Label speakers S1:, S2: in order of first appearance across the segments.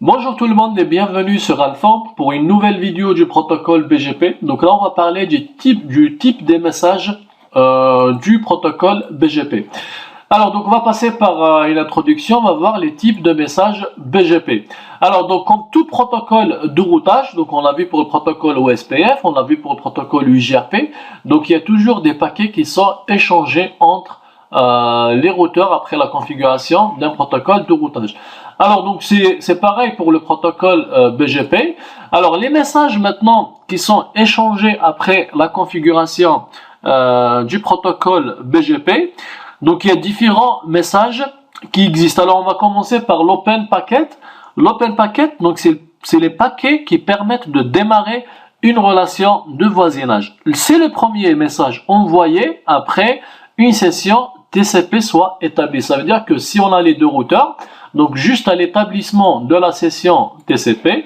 S1: Bonjour tout le monde et bienvenue sur Alpha pour une nouvelle vidéo du protocole BGP. Donc là on va parler du type des messages du protocole BGP. Alors donc on va passer par une introduction, on va voir les types de messages BGP. Alors donc comme tout protocole de routage, donc on l'a vu pour le protocole OSPF, on l'a vu pour le protocole UJRP, donc il y a toujours des paquets qui sont échangés entre les routeurs après la configuration d'un protocole de routage. Alors donc c'est pareil pour le protocole BGP. Alors les messages maintenant qui sont échangés après la configuration du protocole BGP, donc il y a différents messages qui existent. Alors on va commencer par l'Open Packet. L'Open Packet, donc c'est les paquets qui permettent de démarrer une relation de voisinage. C'est le premier message envoyé après une session TCP soit établie. Ça veut dire que si on a les deux routeurs, donc juste à l'établissement de la session TCP,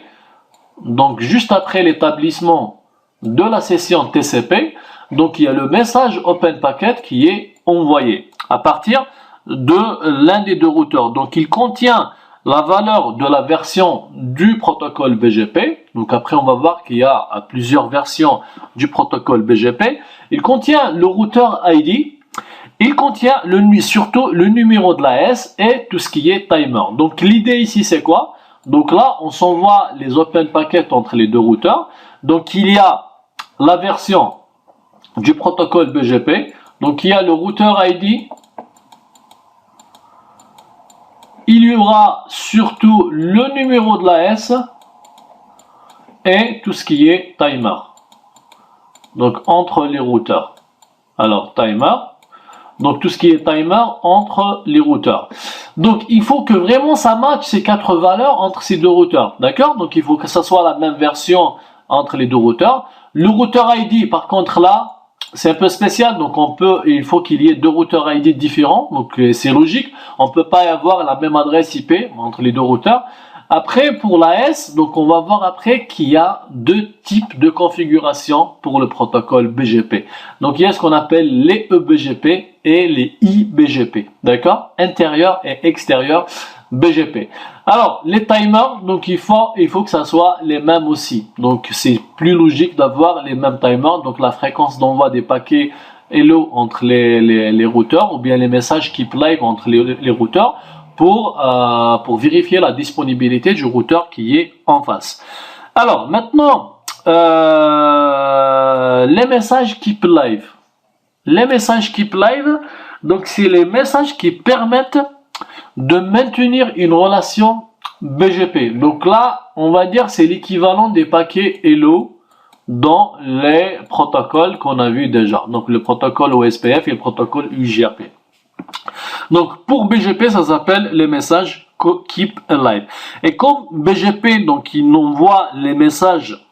S1: donc juste après l'établissement de la session TCP, donc il y a le message Open Packet qui est envoyé à partir de l'un des deux routeurs. Donc il contient la valeur de la version du protocole BGP. Donc après on va voir qu'il y a plusieurs versions du protocole BGP. Il contient le routeur ID. Il contient surtout le numéro de la S et tout ce qui est timer. Donc l'idée ici c'est quoi? Donc là on s'envoie les Open Packets entre les deux routeurs. Donc il y a la version du protocole BGP. Donc il y a le routeur ID. Il y aura surtout le numéro de la S et tout ce qui est timer. Donc entre les routeurs. Alors timer. Donc tout ce qui est timer entre les routeurs. Donc il faut que vraiment ça matche ces quatre valeurs entre ces deux routeurs. D'accord? Donc il faut que ça soit la même version entre les deux routeurs. Le routeur ID par contre là, c'est un peu spécial. Donc il faut qu'il y ait deux routeurs ID différents. Donc c'est logique. On ne peut pas avoir la même adresse IP entre les deux routeurs. Après, pour la S, donc on va voir après qu'il y a deux types de configuration pour le protocole BGP. Donc il y a ce qu'on appelle les EBGP et les IBGP, d'accord? Intérieur et extérieur BGP. Alors les timers, donc il faut que ça soit les mêmes aussi. Donc c'est plus logique d'avoir les mêmes timers. Donc la fréquence d'envoi des paquets hello entre les routeurs ou bien les messages keep live entre les routeurs. Pour vérifier la disponibilité du routeur qui est en face. Alors maintenant, les messages keep live. Les messages keep live, donc c'est les messages qui permettent de maintenir une relation BGP. Donc là, on va dire c'est l'équivalent des paquets hello dans les protocoles qu'on a vu déjà. Donc le protocole OSPF et le protocole UJRP. Donc pour BGP, ça s'appelle les messages keep alive. Et comme BGP, donc il n'envoie les messages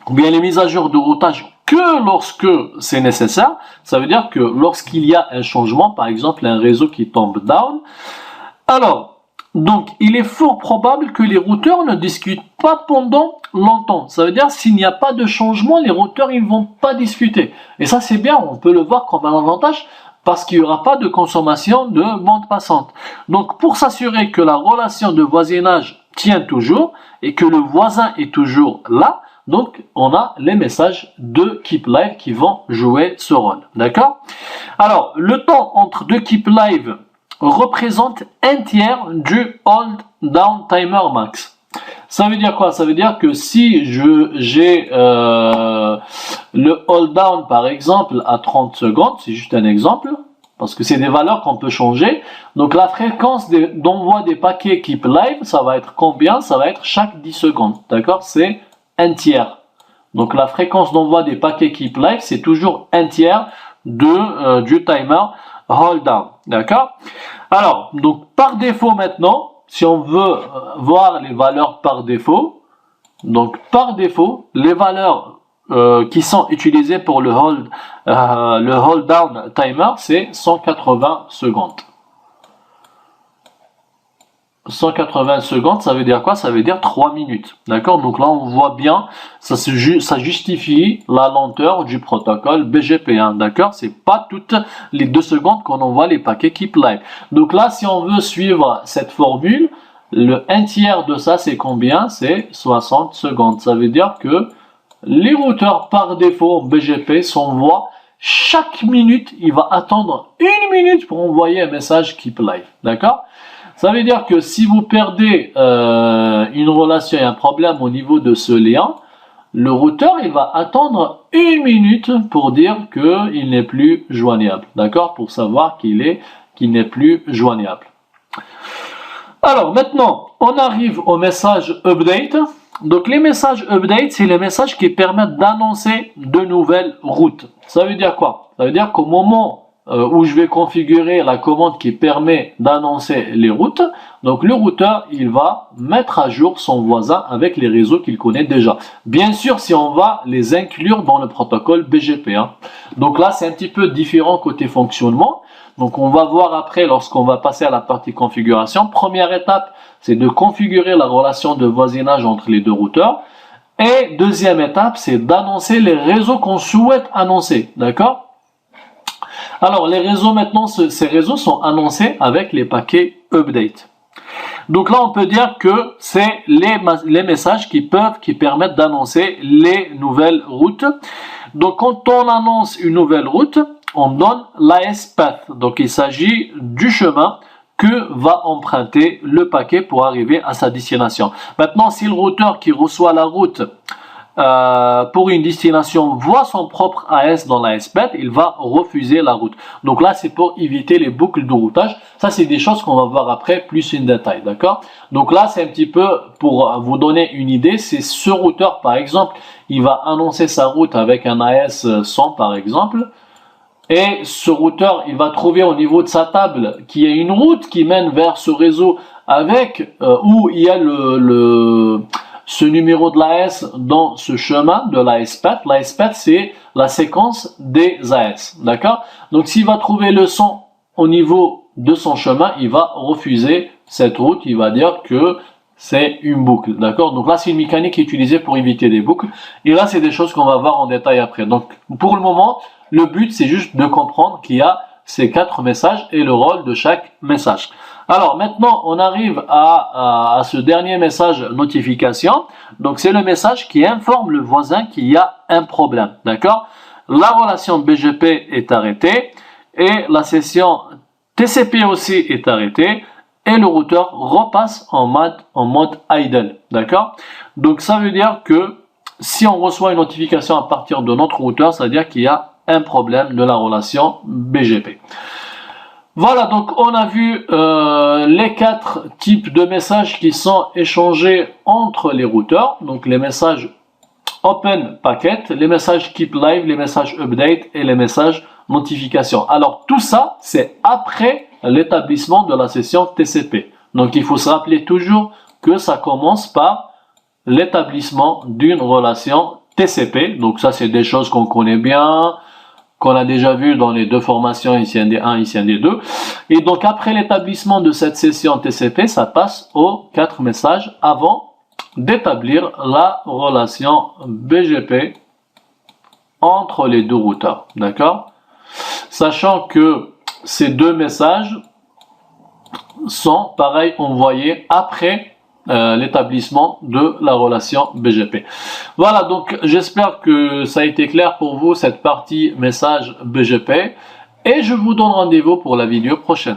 S1: ou bien les mises à jour de routage que lorsque c'est nécessaire, ça veut dire que lorsqu'il y a un changement, par exemple un réseau qui tombe down, alors donc il est fort probable que les routeurs ne discutent pas pendant longtemps. Ça veut dire s'il n'y a pas de changement, les routeurs ils vont pas discuter. Et ça c'est bien, on peut le voir comme un avantage. Parce qu'il n'y aura pas de consommation de bande passante. Donc pour s'assurer que la relation de voisinage tient toujours et que le voisin est toujours là, donc on a les messages de keep live qui vont jouer ce rôle. D'accord? Alors le temps entre deux keep live représente un tiers du hold down timer max. Ça veut dire quoi? Ça veut dire que si j'ai le hold down par exemple à 30 secondes, c'est juste un exemple, parce que c'est des valeurs qu'on peut changer. Donc la fréquence d'envoi des paquets keep live, ça va être combien? Ça va être chaque 10 secondes. D'accord? C'est un tiers. Donc la fréquence d'envoi des paquets keep live, c'est toujours un tiers du timer hold down. D'accord? Alors, donc par défaut maintenant, si on veut voir les valeurs par défaut, donc par défaut, les valeurs qui sont utilisées pour le hold down timer, c'est 180 secondes. 180 secondes, ça veut dire quoi? Ça veut dire 3 minutes. D'accord? Donc là, on voit bien, ça justifie la lenteur du protocole BGP. D'accord? C'est pas toutes les 2 secondes qu'on envoie les paquets keep live. Donc là, si on veut suivre cette formule, Le 1/3 de ça, c'est combien? C'est 60 secondes. Ça veut dire que les routeurs par défaut BGP s'envoient chaque minute, il va attendre 1 minute pour envoyer un message Keep Live. D'accord? Ça veut dire que si vous perdez une relation et un problème au niveau de ce lien, le routeur il va attendre 1 minute pour dire qu'il n'est plus joignable. D'accord? Pour savoir qu'il n'est plus joignable. Alors maintenant, on arrive au message update. Donc les messages update, c'est les messages qui permettent d'annoncer de nouvelles routes. Ça veut dire quoi? Ça veut dire qu'au moment où je vais configurer la commande qui permet d'annoncer les routes, donc le routeur il va mettre à jour son voisin avec les réseaux qu'il connaît déjà. Bien sûr, si on va les inclure dans le protocole BGP. Donc là, c'est un petit peu différent côté fonctionnement. Donc on va voir après lorsqu'on va passer à la partie configuration. Première étape, c'est de configurer la relation de voisinage entre les deux routeurs. Et deuxième étape, c'est d'annoncer les réseaux qu'on souhaite annoncer. D'accord? Alors les réseaux maintenant, ces réseaux sont annoncés avec les paquets update. Donc là, on peut dire que c'est les messages qui permettent d'annoncer les nouvelles routes. Donc quand on annonce une nouvelle route, on donne l'AS path. Donc il s'agit du chemin que va emprunter le paquet pour arriver à sa destination. Maintenant, si le routeur qui reçoit la route pour une destination voit son propre AS dans l'AS path, il va refuser la route. Donc là, c'est pour éviter les boucles de routage. Ça, c'est des choses qu'on va voir après plus en détail, d'accord? Donc là, c'est un petit peu pour vous donner une idée. C'est ce routeur, par exemple, il va annoncer sa route avec un AS 100, par exemple. Et ce routeur, il va trouver au niveau de sa table qu'il y a une route qui mène vers ce réseau avec où il y a ce numéro de l'AS dans ce chemin de l'AS path. L'AS path, c'est la séquence des AS. D'accord? Donc, s'il va trouver le son au niveau de son chemin, il va refuser cette route. Il va dire que c'est une boucle. D'accord? Donc là, c'est une mécanique utilisée pour éviter des boucles. Et là, c'est des choses qu'on va voir en détail après. Donc, pour le moment, le but, c'est juste de comprendre qu'il y a ces 4 messages et le rôle de chaque message. Alors maintenant, on arrive à ce dernier message notification. Donc c'est le message qui informe le voisin qu'il y a un problème. D'accord? La relation BGP est arrêtée et la session TCP aussi est arrêtée et le routeur repasse en mode idle. D'accord? Donc ça veut dire que si on reçoit une notification à partir de notre routeur, ça veut dire qu'il y a un problème de la relation BGP. Voilà, donc on a vu les 4 types de messages qui sont échangés entre les routeurs. Donc les messages Open Packet, les messages Keep Live, les messages Update et les messages Notification. Alors tout ça, c'est après l'établissement de la session TCP. Donc il faut se rappeler toujours que ça commence par l'établissement d'une relation TCP. Donc ça, c'est des choses qu'on connaît bien, qu'on a déjà vu dans les 2 formations, ici ND1, ici ND2. Et donc, après l'établissement de cette session TCP, ça passe aux 4 messages avant d'établir la relation BGP entre les 2 routeurs. D'accord? Sachant que ces 2 messages sont, pareil, envoyés après l'établissement de la relation BGP. Voilà, donc j'espère que ça a été clair pour vous cette partie message BGP et je vous donne rendez-vous pour la vidéo prochaine.